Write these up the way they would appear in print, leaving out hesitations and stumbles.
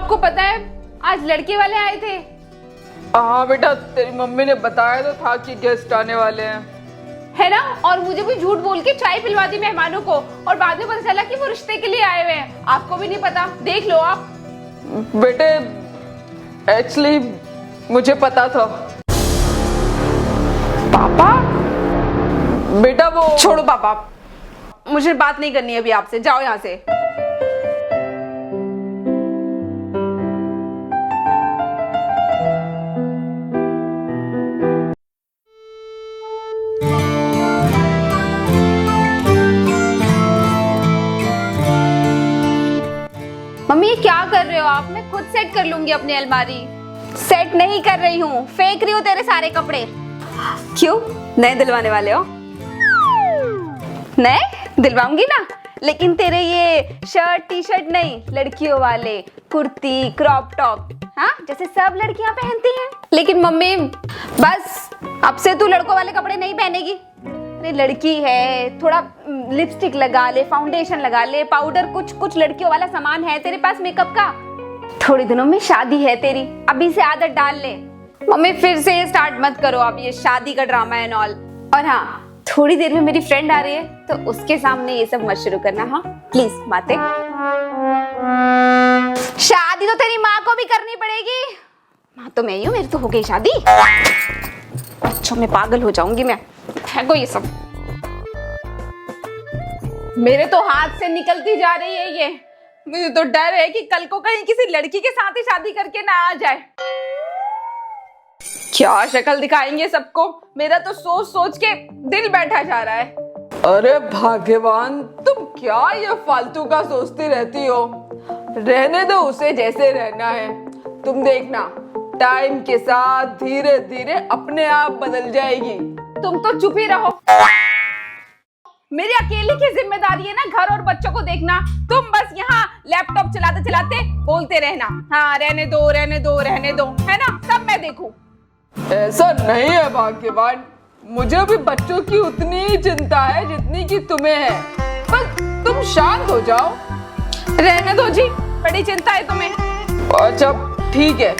आपको पता है आज लड़के वाले आए थे? हाँ बेटा, तेरी मम्मी ने बताया तो था कि गेस्ट आने वाले हैं, है ना। और मुझे भी झूठ बोल के चाय पिलवा दी मेहमानों को, और बाद में पता चला कि वो रिश्ते के लिए आए हुए हैं। आपको भी नहीं पता, देख लो आप। बेटे एक्चुअली मुझे पता था। पापा? बेटा वो छोड़ो पापा, मुझे बात नहीं करनी है अभी आपसे, जाओ यहाँ से। मम्मी ये क्या कर रहे हो आप? मैं खुद सेट कर लूंगी अपनी अलमारी। सेट नहीं कर रही हूँ, फेंक रही हूँ तेरे सारे कपड़े। क्यों, नए दिलवाने वाले हो? नए दिलवाऊंगी ना, लेकिन तेरे ये शर्ट टी शर्ट नहीं, लड़कियों वाले कुर्ती क्रॉप टॉप, हाँ जैसे सब लड़कियां पहनती हैं। लेकिन मम्मी बस अब से तू लड़कों वाले कपड़े नहीं पहनेगी। अरे लड़की है, थोड़ा लिपस्टिक लगा ले, फाउंडेशन लगा ले, पाउडर, कुछ लड़कियों वाला सामान है तेरे पास मेकअप का। थोड़े दिनों में शादी है तेरी, अभी से आदत डाल ले। मम्मी फिर से ये स्टार्ट मत करो अब, ये शादी का ड्रामा एंड ऑल। और हाँ, थोड़ी देर में मेरी फ्रेंड आ रही है तो उसके सामने ये सब मत शुरू करना, हाँ प्लीज बातें। शादी तो तेरी माँ को भी करनी पड़ेगी। माँ तो मैं ही हूँ, मेरी तो हो गई शादी। अच्छा मैं पागल हो जाऊंगी मैं, फेंको ये सब। मेरे तो हाथ से निकलती जा रही है ये। मुझे तो डर है कि कल को कहीं किसी लड़की के साथ ही शादी करके ना आ जाए। क्या शक्ल दिखाएंगे सबको, मेरा तो सोच सोच के दिल बैठा जा रहा है। अरे भाग्यवान, तुम क्या ये फालतू का सोचती रहती हो? रहने दो उसे जैसे रहना है। तुम देखना टाइम के साथ धीरे धीरे अपने आप बदल जाएगी। तुम तो चुप ही रहो, मेरी अकेले की जिम्मेदारी है ना घर और बच्चों को देखना। तुम बस यहाँ लैपटॉप चलाते चलाते बोलते रहना, हाँ रहने दो रहने दो रहने दो, है ना, सब मैं देखूं। ऐसा नहीं है भाग्यवान, मुझे भी बच्चों की उतनी ही चिंता है जितनी की तुम्हें है। बस तुम शांत हो जाओ। रहने दो जी, बड़ी चिंता है तुम्हें। अच्छा ठीक है,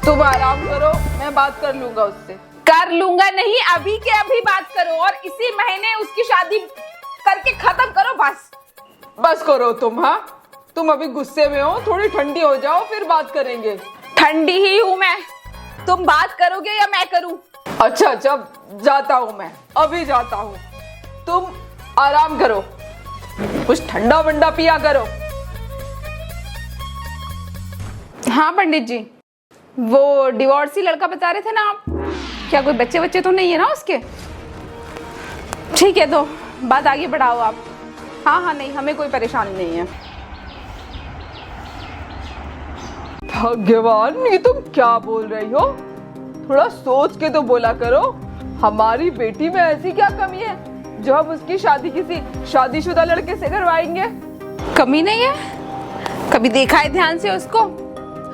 तुम आराम करो, मैं बात कर लूंगा उससे। कर लूंगा नहीं, अभी के अभी बात करो और इसी महीने उसकी शादी करके खत्म करो बस। बस करो तुम, हाँ तुम अभी गुस्से में हो, थोड़ी ठंडी हो जाओ फिर बात करेंगे। ठंडी ही हूँ मैं, तुम बात करोगे या मैं करूं? अच्छा जाता हूँ मैं, अभी जाता हूँ, तुम आराम करो, कुछ ठंडा वंडा पिया करो। हाँ पंडित जी, वो डिवोर्सी लड़का बता रहे थे ना आप, क्या कोई बच्चे बच्चे तो नहीं है ना उसके? ठीक है तो बात आगे बढ़ाओ आप। हाँ नहीं, हमें कोई परेशानी नहीं है। भगवान, ये तुम क्या बोल रही हो? थोड़ा सोच के तो बोला करो। हमारी बेटी में ऐसी क्या कमी है जो हम उसकी शादी किसी शादीशुदा लड़के से करवाएंगे? कमी नहीं है, कभी देखा है ध्यान से उसको?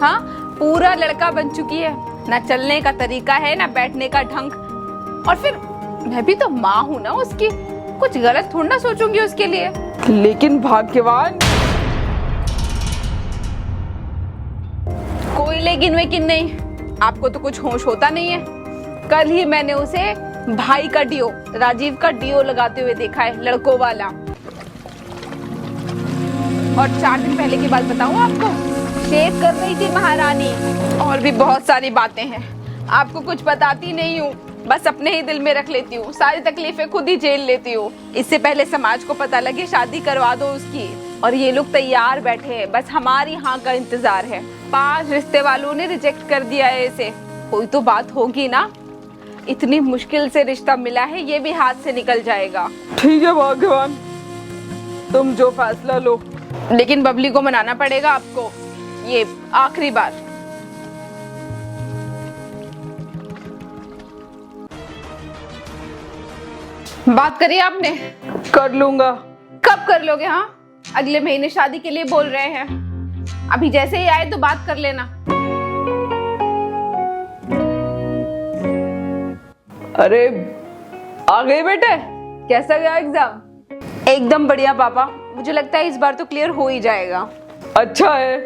हाँ पूरा लड़का बन चुकी है, ना चलने का तरीका है ना बैठने का ढंग। और फिर मैं भी तो माँ हूं ना उसकी, कुछ गलत थोड़ा ना सोचूंगी उसके लिए। लेकिन भाग्यवान, कोई लेकिन वेकिन नहीं, आपको तो कुछ होश होता नहीं है। कल ही मैंने उसे भाई का डियो, राजीव का डियो लगाते हुए देखा है, लड़कों वाला। और 4 दिन पहले की बात बताऊं आपको, शेव कर रही थी महारानी। और भी बहुत सारी बातें हैं, आपको कुछ बताती नहीं हूँ, बस अपने ही दिल में रख लेती हूँ, सारी तकलीफें खुद ही झेल लेती हूँ। इससे पहले समाज को पता लगे, शादी करवा दो उसकी। और ये लोग तैयार बैठे हैं, बस हमारी हाँ का इंतजार है। 5 रिश्ते वालों ने रिजेक्ट कर दिया है इसे, कोई तो बात होगी ना। इतनी मुश्किल से रिश्ता मिला है, ये भी हाथ से निकल जाएगा। ठीक है भाग्यवान, तुम जो फैसला लो। लेकिन बबली को मनाना पड़ेगा आपको, ये आखिरी बार। बात करी आपने? कर लूंगा। कब कर लोगे? हाँ अगले महीने शादी के लिए बोल रहे हैं, अभी जैसे ही आए तो बात कर लेना। अरे आ गए बेटे, कैसा गया एग्जाम? एकदम बढ़िया पापा, मुझे लगता है इस बार तो क्लियर हो ही जाएगा। अच्छा है।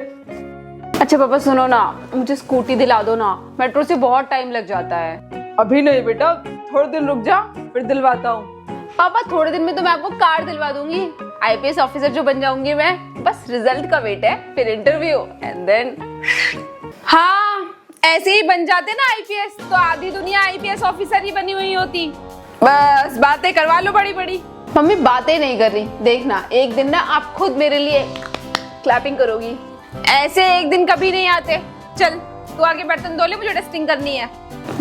अच्छा पापा सुनो ना, मुझे स्कूटी दिला दो ना, मेट्रो से बहुत टाइम लग जाता है। अभी नहीं बेटा, थोड़े दिन रुक जा, फिर दिलवाता हूँ। पापा थोड़े दिन में तो मैं आपको कार दिलवा दूंगी, आईपीएस ऑफिसर जो बन जाऊंगी मैं। बस रिजल्ट का वेट है, फिर इंटरव्यू एंड देन। हाँ ऐसे ही बन जाते ना आईपीएस, तो आधी दुनिया आईपीएस ऑफिसर ही बनी हुई होती। बस बातें करवा लो बड़ी बड़ी। मम्मी बातें नहीं कर रही, देखना एक दिन ना आप खुद मेरे लिए क्लैपिंग करोगी। ऐसे एक दिन कभी नहीं आते। चल तू आगे बर्तन धो ले, मुझे डस्टिंग करनी है।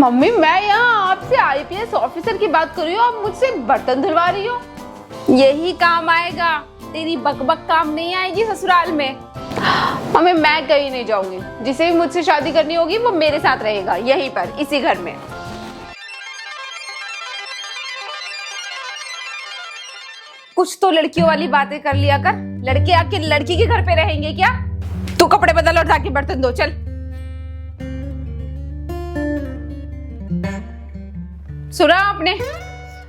मम्मी मैं यहाँ आपसे आईपीएस ऑफिसर की बात कर रही हूँ, आप मुझसे बर्तन धुलवा रही हो। यही काम आएगा, तेरी बकबक काम नहीं आएगी ससुराल में। मम्मी मैं कहीं नहीं जाऊंगी, जिसे भी मुझसे शादी करनी होगी वो मेरे साथ रहेगा, यहीं पर इसी घर में। कुछ तो लड़कियों वाली बातें कर लिया कर, लड़के आके लड़की के घर पे रहेंगे क्या? तू कपड़े बदल और जाके बर्तन धो चल। सुना आपने?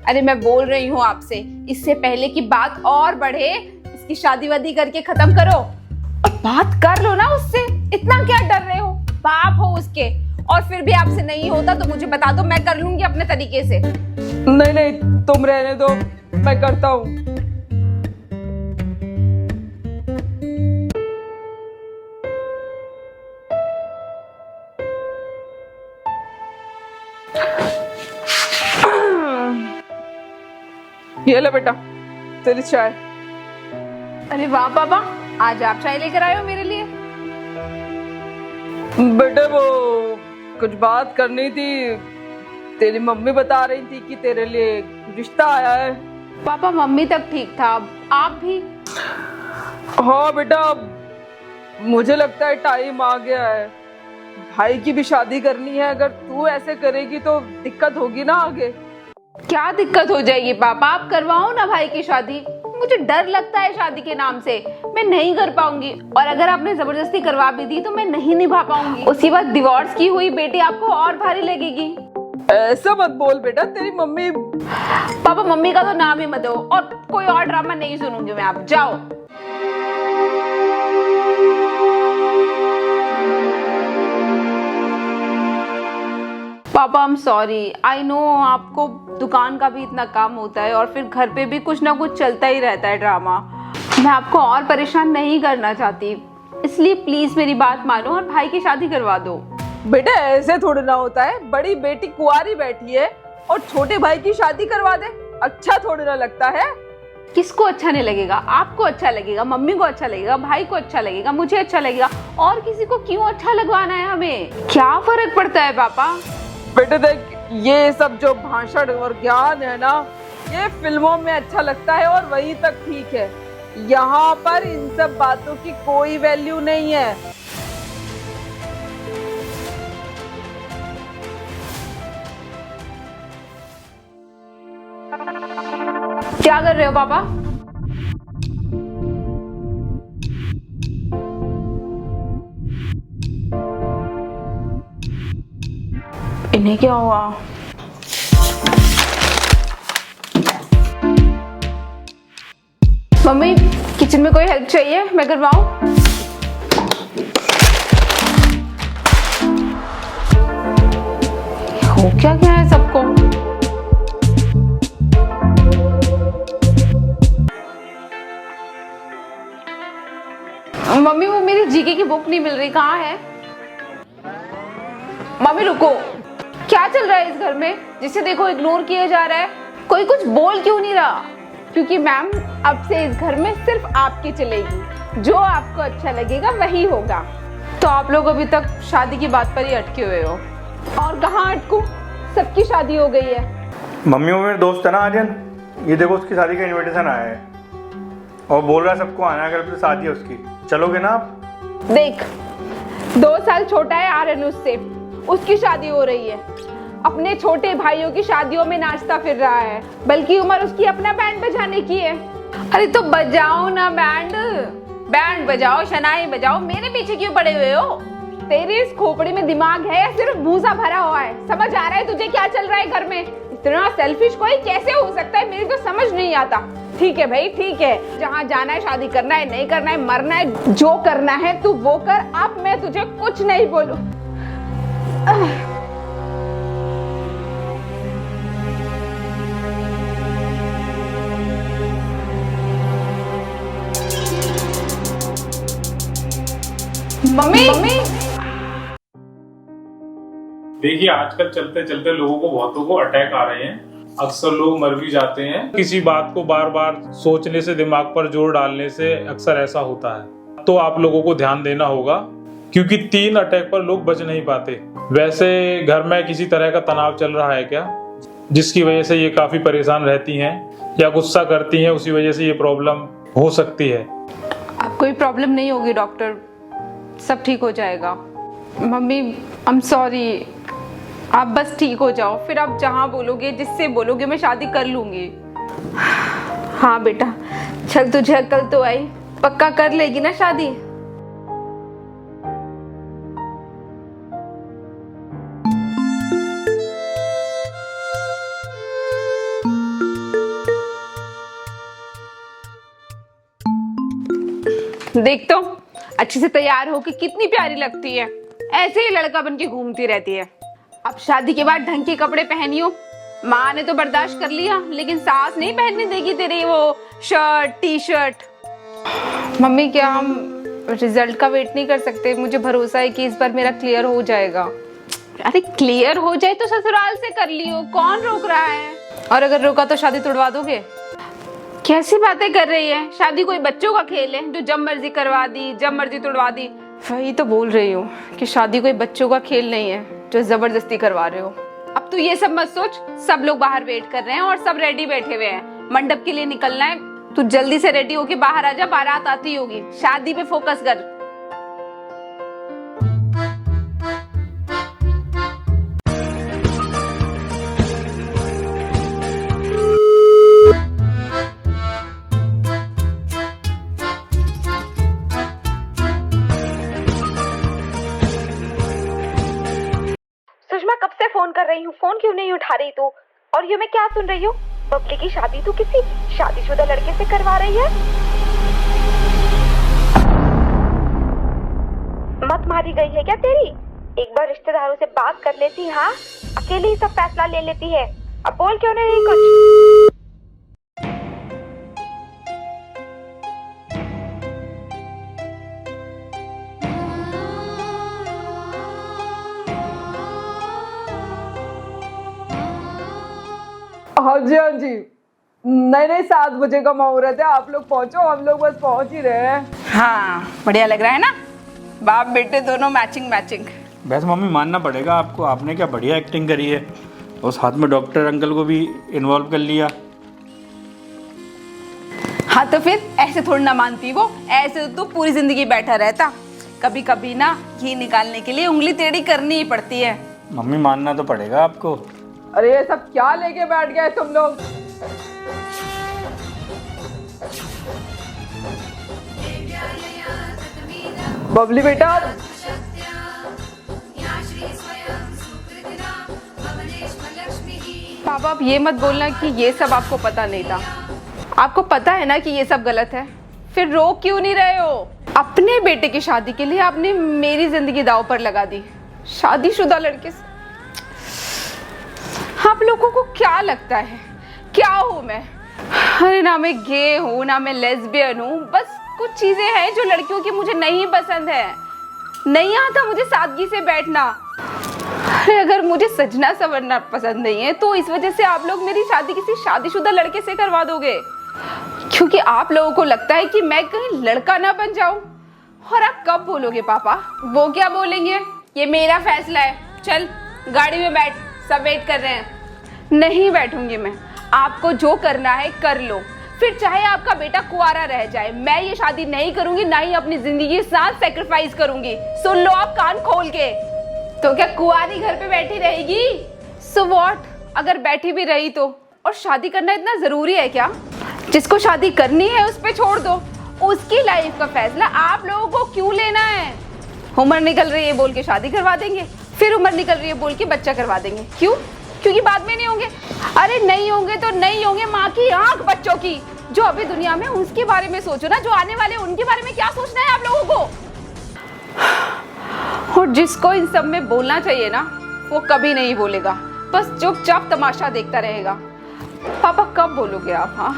अरे मैं बोल रही हूँ आपसे, इससे पहले कि बात और बढ़े इसकी शादी वादी करके खत्म करो। और बात कर लो ना उससे, इतना क्या डर रहे हो? बाप हो उसके, और फिर भी आपसे नहीं होता तो मुझे बता दो, मैं कर लूंगी अपने तरीके से। नहीं नहीं तुम रहने दो, मैं करता हूँ। ये ले बेटा तेरी चाय। अरे वाह पापा, आज आप चाय लेकर आए हो मेरे लिए। बेटे वो कुछ बात करनी थी, तेरी मम्मी बता रही थी कि तेरे लिए रिश्ता आया है। पापा मम्मी तक ठीक था, आप भी? हाँ बेटा, मुझे लगता है टाइम आ गया है, भाई की भी शादी करनी है। अगर तू ऐसे करेगी तो दिक्कत होगी ना आगे। क्या दिक्कत हो जाएगी पापा, आप करवाओ ना भाई की शादी। मुझे डर लगता है शादी के नाम से, मैं नहीं कर पाऊंगी, और अगर आपने जबरदस्ती करवा भी दी तो मैं नहीं निभा पाऊंगी। उसी वक्त डिवोर्स की हुई बेटी आपको और भारी लगेगी। ऐसा मत बोल बेटा, तेरी मम्मी। पापा मम्मी का तो नाम ही मत दो, और कोई और ड्रामा नहीं सुनूंगी मैं, आप जाओ। पापा I am sorry, I know आपको दुकान का भी इतना काम होता है, और फिर घर पे भी कुछ ना कुछ चलता ही रहता है ड्रामा। मैं आपको और परेशान नहीं करना चाहती, इसलिए प्लीज मेरी बात मानो और भाई की शादी करवा दो। बेटा ऐसे थोड़ा ना होता है, बड़ी बेटी कुंवारी बैठी है और छोटे भाई की शादी करवा दे, अच्छा थोड़ा ना लगता है। किसको अच्छा नहीं लगेगा? आपको अच्छा लगेगा, मम्मी को अच्छा लगेगा, भाई को अच्छा लगेगा, मुझे अच्छा लगेगा, और किसी को क्यों अच्छा लगवाना है हमें? क्या फर्क पड़ता है पापा? बेटे देख, ये सब जो भाषण और ज्ञान है ना, ये फिल्मों में अच्छा लगता है और वहीं तक ठीक है। यहाँ पर इन सब बातों की कोई वैल्यू नहीं है। क्या कर रहे हो पापा? इन्हें क्या हुआ? मम्मी किचन में कोई हेल्प चाहिए, मैं करवाऊं? हो क्या क्या है सबको? मम्मी वो मेरी जीके की बुक नहीं मिल रही, कहाँ है? मम्मी रुको, क्या चल रहा है इस घर में? जिसे देखो इग्नोर किया जा रहा है, कोई कुछ बोल क्यों नहीं रहा? क्योंकि मैम अब से इस घर में सिर्फ आपकी चलेगी, जो आपको अच्छा लगेगा वही होगा। तो आप लोग अभी तक शादी की बात पर ही अटके हुए हो। और कहाँ अटकूं, सबकी शादी हो गई है। मम्मी वो मेरे दोस्त है ना आर्यन, ये देखो उसकी शादी का इनविटेशन आया है और बोल रहा है सबको आना है, अगर तो शादी है उसकी, चलोगे ना आप? देख 2 साल छोटा है आर्यन उससे, उसकी शादी हो रही है, अपने छोटे भाइयों की शादियों में नाचता फिर रहा है, बल्कि उम्र उसकी अपना बैंड बजाने की है। अरे तो बजाओ ना बैंड, बैंड बजाओ, शनाई बजाओ, मेरे पीछे क्यों पड़े हुए हो? तेरी इस खोपड़ी में दिमाग है या सिर्फ भूसा भरा हुआ है? समझ आ रहा है तुझे क्या चल रहा है घर में? इतना सेल्फिश कोई कैसे हो सकता है, मेरी तो समझ नहीं आता। ठीक है भाई, ठीक है, जहाँ जाना है शादी करना है, नहीं करना है, मरना है, जो करना है तू वो कर। अब मैं तुझे कुछ नहीं बोलूं। मम्मी, देखिए आजकल चलते चलते लोगों को बहुतों को अटैक आ रहे हैं। अक्सर लोग मर भी जाते हैं। किसी बात को बार बार सोचने से, दिमाग पर जोर डालने से अक्सर ऐसा होता है। तो आप लोगों को ध्यान देना होगा, क्योंकि 3 अटैक पर लोग बच नहीं पाते। वैसे घर में किसी तरह का तनाव चल रहा है क्या, जिसकी वजह से ये काफी परेशान रहती हैं या गुस्सा करती हैं, उसी वजह से ये प्रॉब्लम हो सकती है। अब कोई प्रॉब्लम नहीं होगी डॉक्टर, सब ठीक हो जाएगा। मम्मी आई एम सॉरी, आप बस ठीक हो जाओ, फिर आप जहाँ बोलोगे, जिससे बोलोगे, मैं शादी कर लूंगी। हाँ बेटा, चल तुझे अकल तो आई, पक्का कर लेगी ना शादी? देख तो अच्छे से तैयार होके कितनी प्यारी लगती है, ऐसे ही लड़का बन के घूमती रहती है। अब शादी के बाद ढंग के कपड़े पहनियो। माँ ने तो बर्दाश्त कर लिया, लेकिन सास नहीं पहनने देगी तेरी वो शर्ट टी शर्ट। मम्मी क्या हम रिजल्ट का वेट नहीं कर सकते? मुझे भरोसा है कि इस बार मेरा क्लियर हो जाएगा। अरे क्लियर हो जाए तो ससुराल से कर लियो, कौन रोक रहा है? और अगर रोका तो शादी तोड़वा दोगे? कैसी बातें कर रही है? शादी कोई बच्चों का खेल है जो जब मर्जी करवा दी, जब मर्जी तोड़वा दी? वही तो बोल रही हूँ कि शादी कोई बच्चों का खेल नहीं है जो जबरदस्ती करवा रहे हो। अब तू ये सब मत सोच, सब लोग बाहर वेट कर रहे हैं और सब रेडी बैठे हुए हैं। मंडप के लिए निकलना है, तू जल्दी से रेडी होके बाहर आ जा, बारात आती होगी। शादी पे फोकस कर। सुषमा, कब से फोन कर रही हूँ, फोन क्यों नहीं उठा रही तू? और ये मैं क्या सुन रही हूँ, बबली की शादी तू किसी शादीशुदा लड़के से करवा रही है? मत मारी गई है क्या तेरी? एक बार रिश्तेदारों से बात कर लेती, हाँ अकेले ही सब फैसला ले लेती है। अब बोल क्यों नहीं कुछ? हाँ जी, हाँ जी, नहीं 7 बजे का मुहूर्त है, आप लोग पहुंचो, हम लोग बस पहुंच ही रहे हैं। हाँ बढ़िया लग रहा है ना, बाप बेटे दोनों मैचिंग मैचिंग। वैसे मम्मी मानना पड़ेगा आपको, आपने क्या बढ़िया एक्टिंग करी है, और साथ में डॉक्टर अंकल को भी इन्वॉल्व कर लिया। हाँ तो फिर ऐसे थोड़ी ना मानती वो, ऐसे तो पूरी जिंदगी बैठा रहता। कभी कभी ना घी निकालने के लिए उंगली टेढ़ी करनी ही पड़ती है। मम्मी मानना तो पड़ेगा आपको। अरे ये सब क्या लेके बैठ गए तुम लोग? बबली बेटा, पापा आप ये मत बोलना कि ये सब आपको पता नहीं था। आपको पता है ना कि ये सब गलत है, फिर रोक क्यों नहीं रहे हो? अपने बेटे की शादी के लिए आपने मेरी जिंदगी दांव पर लगा दी, शादीशुदा लड़के से। आप लोगों को क्या लगता है क्या हूँ मैं? अरे ना मैं गे हूँ, ना मैं लेस्बियन हूँ, बस कुछ चीजें हैं जो लड़कियों की मुझे नहीं पसंद है। नहीं आता मुझे सादगी से बैठना। अरे अगर मुझे सजना संवरना पसंद नहीं है तो इस वजह से आप लोग मेरी शादी किसी शादीशुदा लड़के से करवा दोगे, क्योंकि आप लोगों को लगता है कि मैं कहीं लड़का ना बन जाऊं। और आप कब बोलोगे पापा? वो क्या बोलेंगे? ये मेरा फैसला है, चल गाड़ी में बैठ, सब वेट कर रहे हैं। नहीं बैठूंगी मैं, आपको जो करना है कर लो, फिर चाहे आपका बेटा कुंवारा रह जाए, मैं ये शादी नहीं करूंगी, ना ही अपनी जिंदगी के साथ सेक्रीफाइस करूंगी। सुन लो आप कान खोल के। तो क्या कुंवारी घर पे बैठी रहेगी? सो व्हाट, अगर बैठी भी रही तो? और शादी करना इतना जरूरी है क्या? जिसको शादी करनी है उस पे छोड़ दो, उसकी लाइफ का फैसला आप लोगों को क्यों लेना है? उम्र निकल रही है बोल के शादी करवा देंगे, फिर उम्र निकल रही है बोल के बच्चा करवा देंगे। क्यों? क्योंकि बाद में नहीं होंगे। अरे नहीं होंगे तो नहीं होंगे, माँ की आंख बच्चों की। जो अभी दुनिया में उसके बारे में सोचो ना, जो आने वाले उनके बारे में क्या सोचना है आप लोगों को। और जिसको इन सब में बोलना चाहिए ना, वो कभी नहीं बोलेगा, बस चुपचाप तमाशा देखता रहेगा। पापा कब बोलोगे आप? हाँ,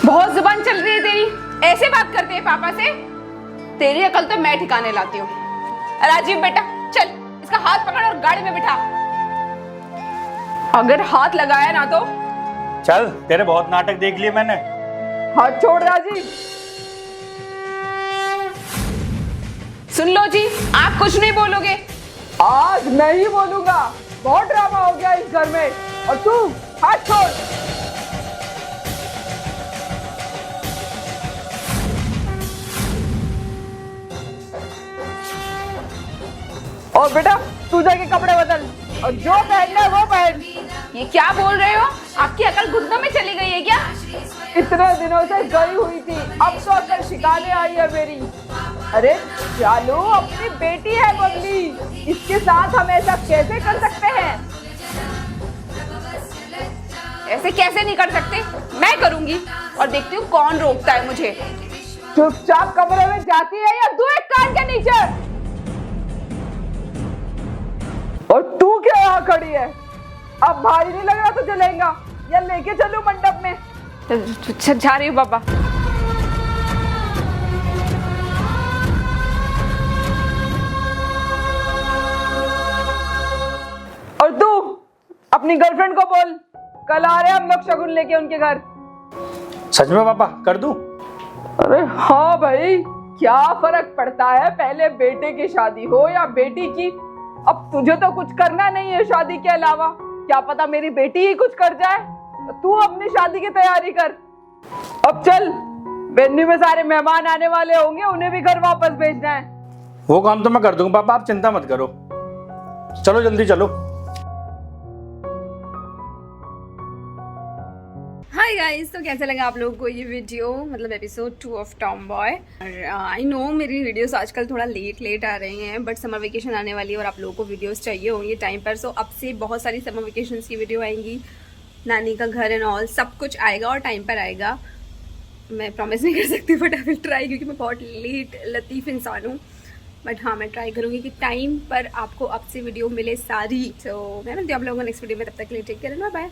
बहुत जुबान चल रही है तेरी, ऐसे बात करते हैं पापा से। तेरी अकल तो मैं ठिकाने लाती हूँ। राजीव बेटा चल, इसका हाथ पकड़ और गाड़ी में बिठा। अगर हाथ लगाया ना तो चल, तेरे बहुत नाटक देख लिए मैंने। हाथ छोड़ राजीव। सुन लो जी, आप कुछ नहीं बोलोगे। आज मैं ही बोलूंगा, बहुत ड्रामा हो गया इस घर में। और तू हाथ छोड़। और बेटा तू जाके कपड़े बदल और जो पहनना है वो पहन। ये क्या बोल रहे हो? आपकी अकल घुटनों में चली गई है क्या? इतने दिनों से गई हुई थी, अब तो अकल शिकाने आई है मेरी। अरे चालू अपनी बेटी है बबली, इसके साथ हम ऐसा कैसे कर सकते हैं? ऐसे कैसे नहीं कर सकते? मैं करूंगी और देखती हूँ कौन रोकता है मुझे। चुपचाप कमरे में जाती है या तू एक कान के नीचे? और तू क्या यहाँ खड़ी है? अब भारी नहीं लग रहा तो चलेगा या लेके चलूं मंडप में? जा रही हूँ बाबा। और तू अपनी गर्लफ्रेंड को बोल, कल आ रहे हम लोग शगुन लेके उनके घर। सच में पापा कर दूं? अरे हाँ भाई, क्या फर्क पड़ता है पहले बेटे की शादी हो या बेटी की। अब तुझे तो कुछ करना नहीं है शादी के अलावा, क्या पता मेरी बेटी ही कुछ कर जाए। तो तू अपनी शादी की तैयारी कर। अब चल, वेन्यू में सारे मेहमान आने वाले होंगे, उन्हें भी घर वापस भेजना है। वो काम तो मैं कर दूंगा पापा, आप चिंता मत करो। चलो जल्दी चलो। हाय गाइस, तो कैसा लगा आप लोगों को ये वीडियो, मतलब episode 2 of Tom boy. I know मेरी वीडियोस आजकल थोड़ा लेट आ रही हैं, बट समर वेकेशन आने वाली है और आप लोगों को वीडियोस चाहिए होंगी टाइम पर। सो अब से बहुत सारी समर वेकेशंस की वीडियो आएंगी, नानी का घर एंड ऑल सब कुछ आएगा और टाइम पर आएगा। मैं प्रॉमिस नहीं कर सकती, बट आई विल ट्राई, क्योंकि मैं बहुत लेट लतीफ़ इंसान हूँ। बट हाँ, मैं ट्राई करूँगी कि टाइम पर आपको अब से वीडियो मिले सारी। तो मैं मिलती हूँ आप लोगों को नेक्स्ट वीडियो में, तब तक के लिए take care and bye bye.